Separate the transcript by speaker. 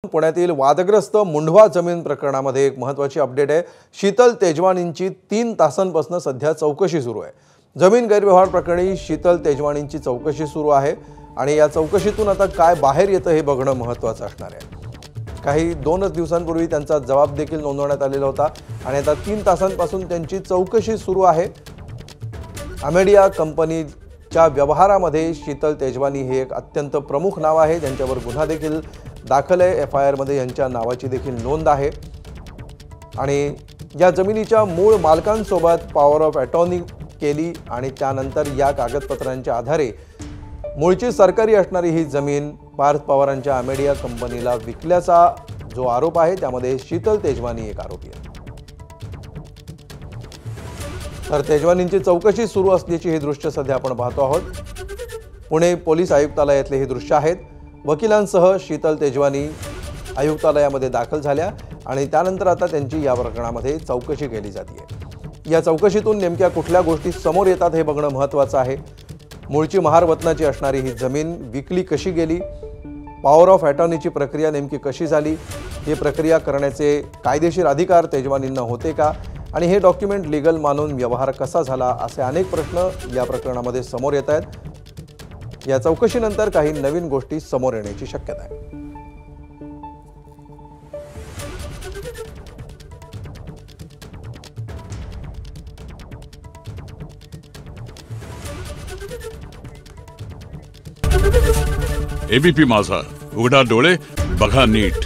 Speaker 1: पुण्यातील वादग्रस्त मुंढवा जमीन प्रकरणामध्ये एक महत्त्वाची अपडेट आहे। शीतल तेजवानींची 3 तासांपासून सध्या चौकशी सुरू आहे। जमीन गैरव्यवहार प्रकरणी शीतल तेजवानींची चौकशी सुरू आहे आणि या चौकशीतून आता काय बाहेर येतं हे बघणं महत्त्वाचं असणार आहे। काही 2 दिवसांपूर्वी त्यांचा जबाब देखील नोंदवण्यात आलेला होता आणि आता 3 तासांपासून त्यांची चौकशी सुरू आहे। अमेडिया कंपनीच्या व्यवहारामध्ये शीतल तेजवानी हे एक अत्यंत प्रमुख नाव आहे, ज्यांच्यावर गुन्हा देखील दाखल आहे। एफआयआर मध्ये यांच्या नावाची देखील नोंद आहे आणि या जमिनीच्या मूळ मालकांसोबत पॉवर ऑफ अटॉर्नी केली आणि त्यानंतर या कागदपत्रांच्या आधारे मूळची सरकारी असणारी ही जमीन पार्थ पवारांच्या अमेडिया कंपनीला विकल्याचा जो आरोप आहे त्यामध्ये शीतल तेजवानी एक आरोपी आहे। तर तेजवानींची चौकशी सुरू असल्याची हे दृश्य सध्या आपण पाहतो आहोत। पुणे पोलीस आयुक्तालयातले हे दृश्य आहेत। वकिलांसह शीतल तेजवानी आयुक्तालयामध्ये दाखल झाल्या आणि त्यानंतर आता त्यांची या प्रकरणामध्ये चौकशी केली जाते। या चौकशीतून नेमक्या कुठल्या गोष्टी समोर येतात हे बघणं महत्त्वाचं आहे। मूळची महारवतनाची असणारी ही जमीन विकली कशी गेली, पॉवर ऑफ अटॉर्नीची प्रक्रिया नेमकी कशी झाली, ही प्रक्रिया करण्याचे कायदेशीर अधिकार तेजवानींना होते का आणि हे डॉक्युमेंट लीगल मानून व्यवहार कसा झाला, असे अनेक प्रश्न या प्रकरणामध्ये समोर येत आहेत। या चौकशीनंतर काही नवीन गोष्टी समोर येण्याची शक्यता आहे।
Speaker 2: एबीपी माझा, उघडा डोळे बघा नीट।